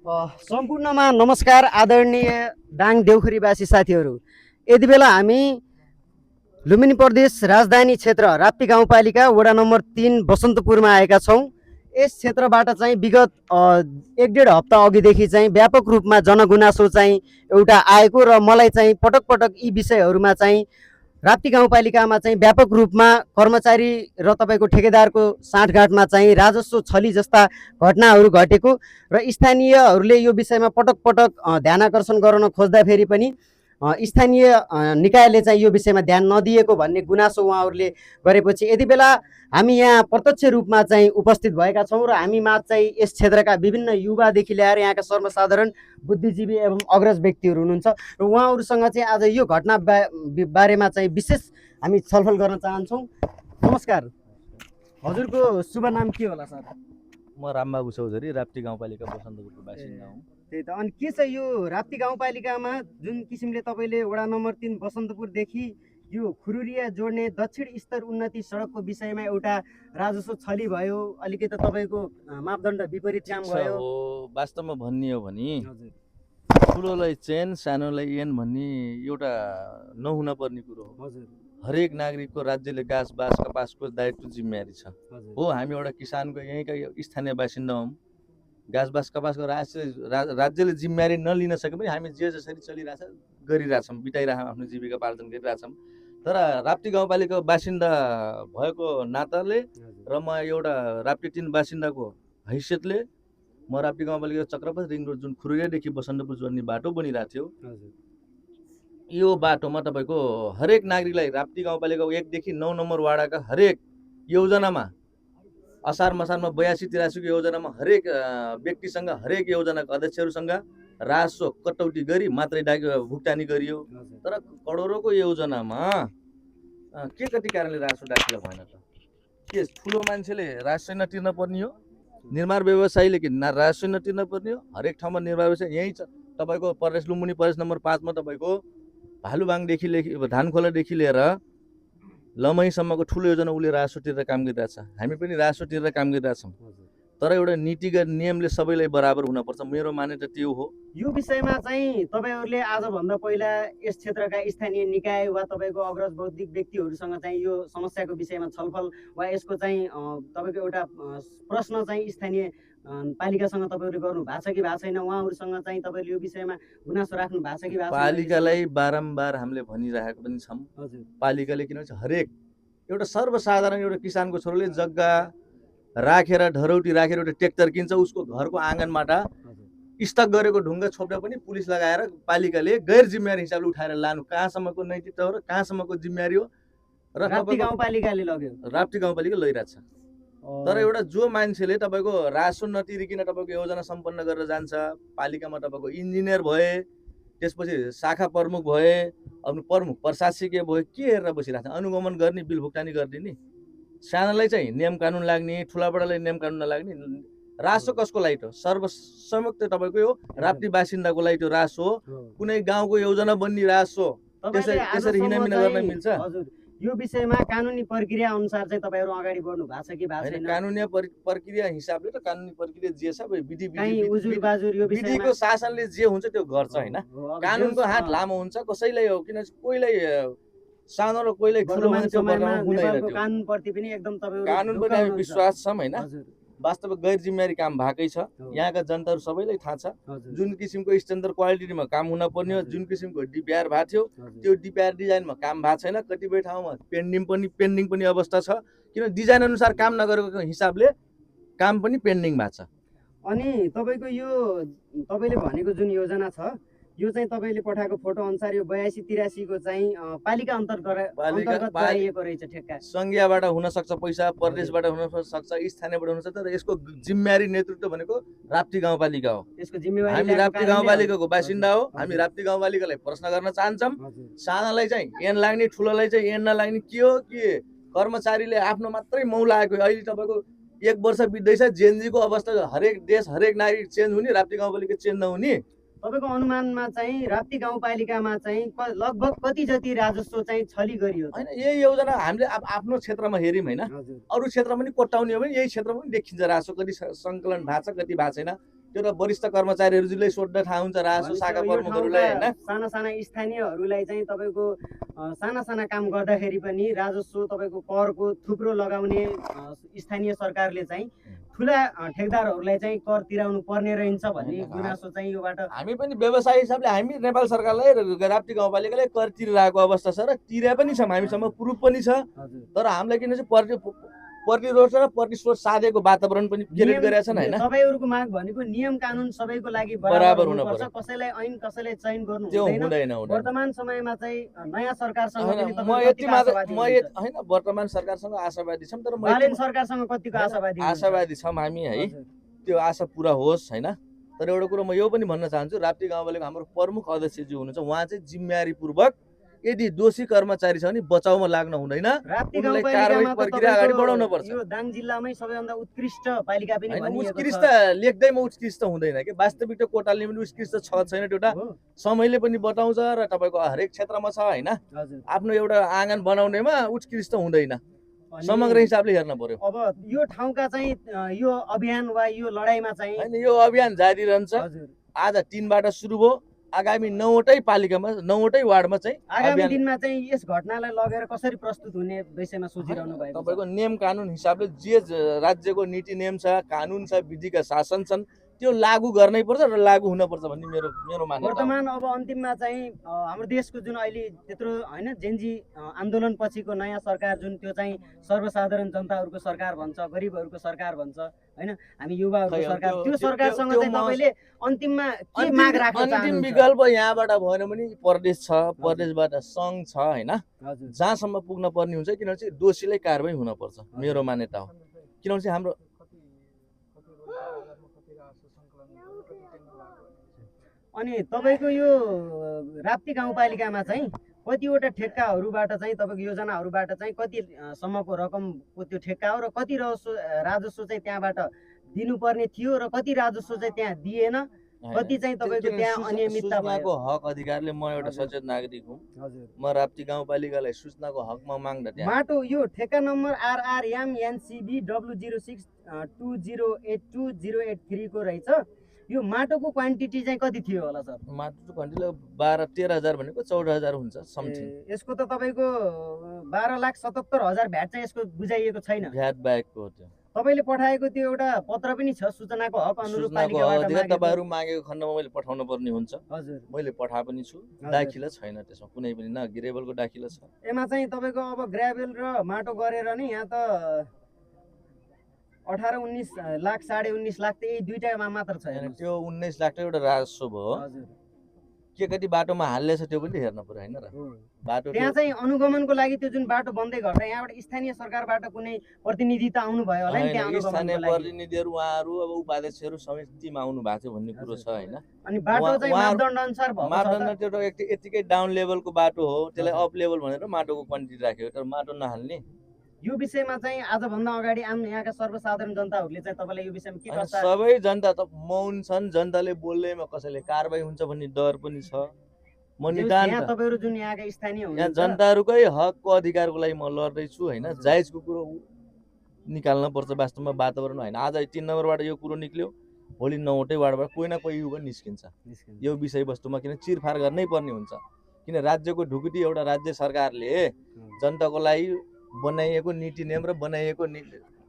सम्पूर्णमा नमस्कार आदरणीय दाङ देउखुरीवासी साथीहरू। यति बेला हामी लुम्बिनी प्रदेश राजधानी क्षेत्र राप्ती गाउँपालिका वडा नम्बर 3 बसन्तपुरमा आएका छौँ। यस क्षेत्रबाट चाहिँ विगत 1-1.5 हप्ता अघिदेखि चाहिँ व्यापक रूपमा जनगुनासो चाहिँ एउटा आएको र मलाई चाहिँ पटक पटक यी विषयहरूमा चाहिँ राप्ती गाउँपालिकामा चाहिँ व्यापक रूपमा कर्मचारी र तपाईँको ठेकेदारको साँठगाँठमा चाहिँ राजस्व छली जस्ता घटनाहरू घटेको र स्थानीयहरूले यो विषयमा पटक पटक ध्यानाकर्षण गराउन खोज्दाखेरि पनि स्थानीय निकायले चाहिँ यो विषयमा ध्यान नदिएको भन्ने गुनासो उहाँहरूले गरेपछि यति बेला हामी यहाँ प्रत्यक्ष रूपमा चाहिँ उपस्थित भएका छौँ र हामीमा चाहिँ यस क्षेत्रका विभिन्न युवादेखि ल्याएर यहाँका सर्वसाधारण बुद्धिजीवी एवं अग्रज व्यक्तिहरू हुनुहुन्छ र उहाँहरूसँग चाहिँ आज यो घटना बारेमा चाहिँ विशेष हामी छलफल गर्न चाहन्छौँ। नमस्कार, हजुरको शुभ नाम के होला सर? म रामबाबु चौधरी, राप्ती गाउँपालिका बसन्तपुरको बासिन्दा हुँ। त्यही त। अनि के छ यो राप्ती गाउँपालिकामा जुन किसिमले तपाईँले वडा नम्बर 3 बसन्तपुरदेखि यो खुरुरिया जोड्ने दक्षिण स्तर उन्नति सडकको विषयमा एउटा राजस्व छली भयो, अलिकति तपाईँको मापदण्ड विपरीत काम भयो। वास्तवमा भन्ने हो भने ठुलोलाई चेन सानोलाई एन भन्ने एउटा नहुन पर्ने कुरो हो। हजुर, हरेक नागरिकको राज्यले घाँस बाँस कपासको दायित्व जिम्मेवारी छ। हो, हामी एउटा किसानको यहीँका स्थानीय बासिन्दा हौँ। घाँस बाँस कपासको राज्यले जिम्मेवारी नलिन सके पनि हामी जे जसरी चलिरहेछ गरिरहेछौँ, बिताइरहेछौँ, आफ्नो जीविका पार्जन गरिरहेछौँ। तर राप्ती गाउँपालिकाको बासिन्दा भएको नाताले र म एउटा राप्ती 3 बासिन्दाको हैसियतले म राप्ती गाउँपालिका चक्रपथ रिङ रोड जुन खुरुरियादेखि बसन्तपुर जोड्ने बाटो बनिरहेको थियो, यो बाटोमा तपाईँको हरेक नागरिकलाई राप्ती गाउँपालिकाको 1 देखि 9 नम्बर वाडाका हरेक योजनामा असार मसारमा 82-83 को योजनामा हरेक व्यक्तिसँग हरेक योजनाको अध्यक्षहरूसँग राजस्व कटौती गरी मात्रै भुक्तानी गरियो। तर करोडौँको योजनामा के कति कारणले राजस्व दाखिला भएन त? के ठुलो मान्छेले राजस्व नतिर्न पर्ने हो? निर्माण व्यवसायीले कि राजस्व नतिर्न पर्ने हो? हरेक ठाउँमा निर्माण व्यवसाय यहीँ छ। तपाईँको प्रदेश लुम्बिनी प्रदेश नम्बर 5 मा तपाईँको भालुबाङदेखि धानखोलादेखि लिएर लमहीसम्मको ठुलो योजना उसले राजस्व तिरेर काम गरिरहेछ। हामी पनि राजस्व तिरेर काम गरिरहेछौँ। तर एउटा नीतिगत नियमले सबैलाई बराबर हुनपर्छ, मेरो माने त त्यो हो। यो विषयमा चाहिँ तपाईँहरूले आजभन्दा पहिला यस क्षेत्रका स्थानीय निकाय वा तपाईँको अग्रज बौद्धिक व्यक्तिहरूसँग चाहिँ यो समस्याको विषयमा छलफल वा यसको चाहिँ तपाईँको एउटा प्रश्न चाहिँ स्थानीय पालिकासँग तपाईँहरूले गर्नु भएको छ कि भएको छैन? उहाँहरूसँग चाहिँ तपाईँले यो विषयमा गुनासो राख्नु भएको छ कि भएको छैन? पालिकालाई बारम्बार हामीले भनिरहेको पनि छौँ। पालिकाले किन भन्छ, हरेक एउटा सर्वसाधारण एउटा किसानको छोरोले जग्गा राखेर ढरौटी राखेर एउटा ट्र्याक्टर किन्छ, उसको घरको आँगनबाट स्टक गरेको ढुङ्गा छोप्दा पनि पुलिस लगाएर पालिकाले गैर जिम्मेवारी हिसाबले उठाएर लानु कहाँसम्मको नैतिकता हो र कहाँसम्मको जिम्मेवारी हो? र राप्ती गाउँपालिकाले लग्यो, राप्ती गाउँपालिका लगिरहेछ। तर एउटा जो मान्छेले तपाईँको राजस्व नतिरिकन तपाईँको योजना सम्पन्न गरेर जान्छ, पालिकामा तपाईँको इन्जिनियर भए, त्यसपछि शाखा प्रमुख भए, अब प्रमुख प्रशासकीय भए, के हेरेर बसिरहेको छ? अनुगमन गर्ने, बिल भुक्तानी गरिदिने, सानालाई चाहिँ नियम कानुन लाग्ने, ठुलाबडालाई नियम कानुन नलाग्ने। राजस्व कसको लागि हो? सर्वसम्मत तपाईँको यो राप्ती बासिन्दाको लागि त्यो राजस्व हो। कुनै गाउँको योजना बन्ने राजस्व त्यसरी हिनामिना गर्न मिल्छ? हजुर, यो विषयमा कानुनी प्रक्रिया अनुसार चाहिँ तपाईँहरू अगाडि बढ्नु भएको छ कि भएको छैन? कानुनी प्रक्रिया हिसाबले त कानुनी प्रक्रिया जे छ विधिको शासनले जे हुन्छ त्यो गर्छ हैन। कानुनको हात लामो हुन्छ, कसैलाई हो किन कोहीलाई सानो र कोहीलाई ठुलो मान्छे बनाउनु हुँदैन। त्यो कानुनप्रति पनि एकदम तपाईहरु कानुन पनि हामी विश्वास छौं हैन। वास्तवमा गैर जिम्मेवारी काम भएकै छ। यहाँका जनताहरु सबैलाई थाहा छ जुन किसिमको स्ट्यान्डर्ड क्वालिटीमा काम हुन पर्ने हो, जुन किसिमको डिपिआर भएको थियो त्यो डिपिआर डिजाइनमा काम भएको छैन। कतिपय ठाउँमा पेन्डिङ पनि अवस्था छ, किन डिजाइन अनुसार काम नगरेको हिसाबले काम पनि पेन्डिङ भएको छ। अनि तपाईको यो तपाईले भनेको जुन योजना छ यो चाहिँ तपाईले पठाएको फोटो अनुसार यो 82-83 को चाहिँ पालिका अन्तर्गत गराइएको रहेछ ठेक्का। संघीयबाट हुन सक्छ, पैसा प्रदेशबाट हुन सक्छ, स्थानीयबाट हुन सक्छ, तर यसको जिम्मेवारी नेतृत्व भनेको राप्ती गाउँपालिका हो। यसको जिम्मेवारी हामी राप्ती गाउँपालिकाको बासिन्दा हो। हामी राप्ती गाउँपालिकालाई प्रश्न गर्न चाहन्छौं। सानालाई चाहिँ एन लाग्ने, ठुलोलाई चाहिँ एन नलाग्ने के हो कि कर्मचारीले आफ्नो मात्रै मौला आएको? अहिले तपाईको 1 वर्ष बित्दैछ, जेनजीको अवस्था हरेक देश हरेक नागरिक चेन्ज हुने, राप्ती गाउँपालिका चेन्ज नहुने। तपाईको अनुमानमा चाहिँ राप्ती गाउँपालिकामा चाहिँ लगभग कति जति राजस्व चाहिँ छली गरियो? हैन, यही योजना हामीले आफ्नो क्षेत्रमा हेर्यौं हैन, अरु क्षेत्रमा पनि कोट्याउने हो भने यही क्षेत्रमा पनि देखिन्छ राजस्व कति संकलन भएको छ, कति भएको छैन। त्यो त वरिष्ठ कर्मचारीहरूले सोध्न थाहा हुन्छ राजस्व शाखा यो प्रमुखहरूलाई ठाउँका होइन। साना साना स्थानीयहरूलाई चाहिँ तपाईँको साना साना काम गर्दाखेरि पनि राजस्व तपाईँको करको थुप्रो लगाउने स्थानीय सरकारले चाहिँ ठुला ठेकदारहरूलाई चाहिँ कर तिराउनु पर्ने रहन्छ भन्ने गुनासो चाहिँ योबाट हामी पनि व्यवसायी हिसाबले हामी नेपाल सरकारलाई राप्ती गाउँपालिकाले कर तिरिरहेको अवस्था छ र तिरे पनि छौँ, हामीसँग प्रुफ पनि छ। तर हामीलाई किन चाहिँ प्रतिरोध र प्रतिस्पर्धा साधेको वातावरण पनि क्रिएट गरेका छन् होइन। तपाईँहरूको माग भनेको नियम कानुन सबैको लागि बराबर बराबर हुन हुनुपर्छ, पर्छ। कसैलाई ऐन कसैलाई चयन गर्नु त्यो हुँदैन। हुँदैन वर्तमान समयमा चाहिँ नयाँ सरकारसँग पनि म तपाईँ यति कतिको मात्र आशावादी म हुनुहुन्छ? होइन वर्तमान सरकारसँग आशावादी छौँ, तर बालेन सरकारसँग कतिको आशावादी हुनुहुन्छ? आशावादी छौँ हामी है, त्यो आशा पुरा होस् होइन। तर एउटा कुरो म यो पनि भन्न चाहन्छु, राप्ती गाउँपालिका हाम्रो प्रमुख अध्यक्षजी हुनुहुन्छ, उहाँ चाहिँ जिम्मेवारीपूर्वक यदि दोषी कर्मचारी छ भने बचाउमा लाग्न हुँदैन, राप्ती उनलाई गाउँपालिकामा कारबाही प्रक्रिया अगाडि बढाउन पर्छ। यो दाङ जिल्लामै सबैभन्दा उत्कृष्ट पालिका पनि होइन भनिएको उत्कृष्ट छ। लेख्दैमा उत्कृष्ट हुँदैन कि वास्तविक त्यो कोटाले पनि उत्कृष्ट छ छैन त्यो एउटा हो? समयले पनि बताउँछ र तपाईँको हरेक क्षेत्रमा छ होइन। हजुर। आफ्नो एउटा आँगन बनाउनेमा उत्कृष्ट हुँदैन, अनि समग्र हिसाबले हेर्न पर्यो। अब यो ठाउँका चाहिँ यो अभियान वा यो लडाइँमा चाहिँ होइन यो अभियान जारी रहन्छ। हजुर आज 3बाट सुरु भयो, आगामी 9वटै पालिकामा 9वटै वार्डमा चाहिँ आगामी अभियान दिनमा चाहिँ यस घटनालाई लगेर कसरी प्रस्तुत हुने विषयमा सोचिरहनु भएको छ? तपाईँको नियम कानुन हिसाबले जे राज्यको नीति नियम छ, कानुन छ, विधिका शासन छन्, त्यो लागू गर्नै पर्छ र लागू हुन पर्छ भन्ने मेरो मान्यता हो। वर्तमान अब अन्तिममा चाहिँ हाम्रो देशको जुन अहिले त्यत्रो होइन जेनजी आन्दोलन पछिको नयाँ सरकार जुन त्यो चाहिँ सर्वसाधारण जनताहरूको सरकार भन्छ, गरिबहरूको सरकार भन्छ होइन, हामी युवाहरूको खै, सरकार, त्यो- त्यो त्यो- सरकारसँग त्यो चाहिँ म- तपाईँले अन्तिममा के माग राख्न अन्तिम चाहनुहुन्छ? विकल्प यहाँबाट भएन भने प्रदेश छ, प्रदेशबाट सङ्घ छ होइन, हजुर जहाँसम्म पुग्न पर्ने हुन्छ। किनभने चाहिँ दोषीलाई कारबाही हुन पर्छ, मेरो मान्यता हो। किनभने चाहिँ हाम्रो अनि तपाईँको यो राप्ती गाउँपालिकामा चाहिँ कतिवटा ठेक्काहरूबाट चाहिँ तपाईँको योजनाहरूबाट चाहिँ कति सम्मको रकमको त्यो ठेक्का हो र कति राजस्व चाहिँ त्यहाँबाट दिनुपर्ने थियो र कति राजस्व चाहिँ त्यहाँ दिएन, कति चाहिँ तपाईँको त्यहाँ अनियमितता भयो? सूचनाको हक अधिकारले म एउटा सचेत नागरिक हुँ, हजुर। म राप्ती गाउँपालिकालाई सूचनाको हकमा माग्दा त्यहाँ माटो यो ठेक्का नम्बर RRMNCB W062082083083 को रहेछ। यो माटोको क्वान्टिटी चाहिँ कति थियो होला सर? माटो घन्टीले 12-13,000 भनेको 14,000 हुन्छ समथिङ। यसको त तपाईँको 12,77,000 भ्याट चाहिँ यसको बुझाइएको छैन। भ्याट बाहेकको हो त्यो। तपाईँले पठाएको त्यो एउटा पत्र पनि छ सूचनाको हक अनुरूप सूचनाको पालिकाबाट अधिकार मागेको। तपाईँहरू मागेको खण्डमा मैले पठाउनु पर्ने हुन्छ। हजुर। मैले पठा पनि छु, दाखिला छैन त्यसमा कुनै पनि, न ग्रेभलको दाखिला छ। यसमा चाहिँ तपाईँको अब ग्राभेल र माटो गरेर नि यहाँ त 18-19 लाख 19.5 लाख त यही दुईटामा मात्र छ। होइन, त्यो 19 लाख एउटा राजस्व भयो। हजुर। के कति बाटोमा हाल्ने छ त्यो पनि हेर्न पर्यो होइन र। बाटो त्यहाँ चाहिँ अनुगमनको लागि त्यो जुन बाटो बन्दै गर्दा यहाँबाट स्थानीय सरकारबाट कुनै प्रतिनिधि त आउनु भयो होला नि त्यहाँ होइन, स्थानीय अनुगमनको लागि? प्रतिनिधिहरू उहाँहरू अब उपाध्यक्षहरू समेत टिम आउनु भएको थियो भन्ने कुरो छ होइन। अनि बाटो चाहिँ मापदण्ड अनुसार भएको छ मापदण्ड त? त्यो यतिकै डाउन लेभलको बाटो हो, त्यसलाई अप लेभल भनेर माटोको क्वान्टिटी राख्यो, तर माटो नहाल्ने। यो विषयमा चाहिँ आजभन्दा अगाडि यहाँका सर्वसाधारण जनताहरूले चाहिँ तपाईँलाई यो विषयमा के होइन, कस्ता सबै जनता त मौन छन्, जनताले बोल्दैमा कसैले कारबाही हुन्छ भन्ने डर पनि छ। म निदान यहाँ तपाईँहरू जुन यहाँका स्थानीय यहाँ हुनुहुन्छ जनताहरूकै हकको अधिकारको लागि म लड्दैछु होइन। जायजको कुरो निकाल्न पर्छ वास्तवमा वातावरण होइन। आज 3 नम्बरबाट यो कुरो निक्ल्यो, भोलि 9वटै वार्डबाट कोही न कोही युवा निस्किन्छ यो विषयवस्तुमा, किन चिरफार गर्नै पर्ने हुन्छ। किन राज्यको ढुकुटी एउटा राज्य सरकारले जनताको लागि बनाइएको नीति नियम र बनाइएको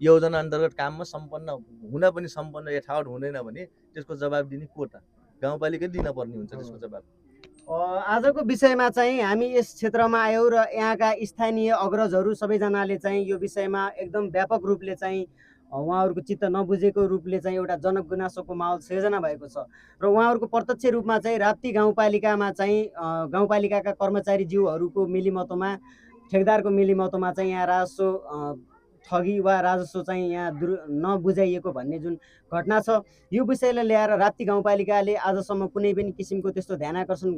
योजना अन्तर्गत काममा सम्पन्न हुन पनि सम्पन्न यथावत हुँदैन भने त्यसको जवाब दिने को त? गाउँपालिकाले दिन पर्ने हुन्छ त्यसको जवाब। आजको विषयमा चाहिँ हामी यस क्षेत्रमा आयौँ र यहाँका स्थानीय अग्रजहरू सबैजनाले चाहिँ यो विषयमा एकदम व्यापक रूपले चाहिँ उहाँहरूको चित्त नबुझेको रूपले चाहिँ एउटा जनक गुनासोको माहौल सिर्जना भएको छ र उहाँहरूको प्रत्यक्ष रूपमा चाहिँ राप्ती गाउँपालिकामा चाहिँ गाउँपालिकाका कर्मचारीज्यूहरूको मिलिमतोमा, ठेकदारको मिलिमतोमा चाहिँ यहाँ राजस्व ठगी वा राजस्व चाहिँ यहाँ नबुझाइएको भन्ने जुन घटना छ, यो विषयलाई ल्याएर राप्ती गाउँपालिकाले आजसम्म कुनै पनि किसिमको त्यस्तो ध्यान आकर्षण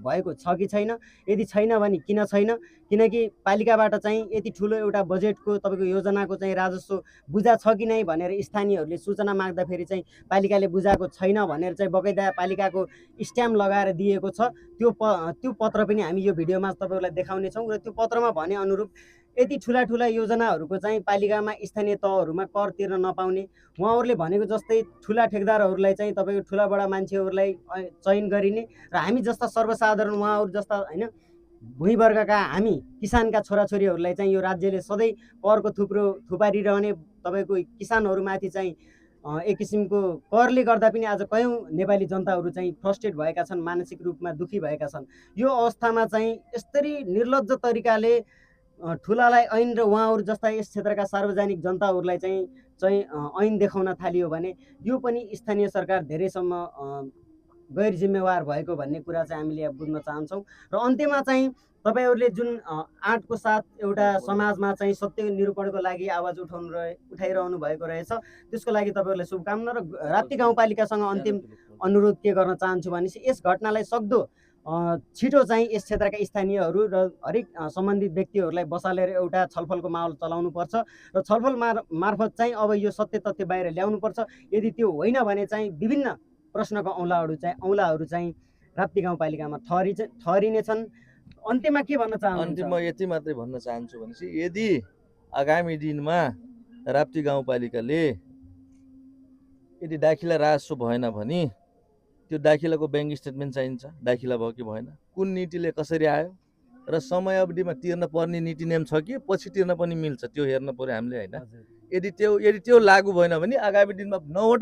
भएको छ कि छैन? यदि छैन भने किन छैन? किनकि पालिकाबाट चाहिँ यति ठुलो एउटा बजेटको तपाईँको योजनाको चाहिँ राजस्व बुझा छ कि नै भनेर स्थानीयहरूले सूचना माग्दाखेरि चाहिँ पालिकाले बुझाएको छैन भनेर चाहिँ बगैँदा पालिकाको स्ट्याम्प लगाएर दिएको छ। त्यो पत्र पनि हामी यो भिडियोमा तपाईँहरूलाई देखाउनेछौँ र त्यो पत्रमा भने अनुरूप यति ठुला ठुला योजनाहरूको चाहिँ पालिकामा स्थानीय तहहरूमा कर तिर्न नपाउने, उहाँहरूले भनेको जस्तै ठुला ठेकदारहरूलाई चाहिँ तपाईँको ठुला बडा मान्छेहरूलाई चयन गरिने र हामी जस्ता सर्वसाधारण उहाँहरू जस्ता होइन भुइँवर्गका हामी किसानका छोराछोरीहरूलाई चाहिँ यो राज्यले सधैँ करको थुप्रो थुपारिरहने, तपाईँको किसानहरूमाथि चाहिँ एक किसिमको करले गर्दा पनि आज कयौँ नेपाली जनताहरू चाहिँ फ्रस्ट्रेट भएका छन्, मानसिक रूपमा दुखी भएका छन्। यो अवस्थामा चाहिँ यसरी निर्लज्ज तरिकाले ठुलालाई ऐन र उहाँहरू जस्ता यस क्षेत्रका सार्वजनिक जनताहरूलाई चाहिँ ऐन देखाउन थालियो भने यो पनि स्थानीय सरकार धेरैसम्म गैर जिम्मेवार भएको भन्ने कुरा चाहिँ हामीले यहाँ बुझ्न चाहन्छौँ। र अन्त्यमा चाहिँ तपाईँहरूले जुन आँटको साथ एउटा समाजमा चाहिँ सत्य निरूपणको लागि आवाज उठाइरहनु भएको रहेछ, त्यसको लागि तपाईँहरूलाई शुभकामना। र राप्ती गाउँपालिकासँग अन्तिम अनुरोध के गर्न चाहन्छु भनेपछि यस घटनालाई सक्दो छिटो चाहिँ यस क्षेत्रका स्थानीयहरू र हरेक सम्बन्धित व्यक्तिहरूलाई बसालेर एउटा छलफलको माहौल चलाउनुपर्छ र छलफल मार्फत चाहिँ अब यो सत्य तथ्य बाहिर ल्याउनुपर्छ। यदि त्यो होइन भने चाहिँ विभिन्न प्रश्नको औँलाहरू चाहिँ राप्ती गाउँपालिकामा ठहरिनेछन्। अन्त्यमा के भन्न चाहनुहुन्छ? अन्त्यमा यति मात्रै भन्न चाहन्छु भनेपछि यदि आगामी दिनमा राप्ती गाउँपालिकाले यदि दाखिला राजस्व भएन भने त्यो दाखिलाको ब्याङ्क स्टेटमेन्ट चाहिन्छ, दाखिला भयो कि भएन, कुन नीतिले कसरी आयो र समय अवधिमा तिर्न पर्ने नीति नियम छ कि पछि तिर्न पनि मिल्छ, त्यो हेर्न पर्यो हामीले होइन। यदि त्यो लागू भएन भने आगामी दिनमा नौवटै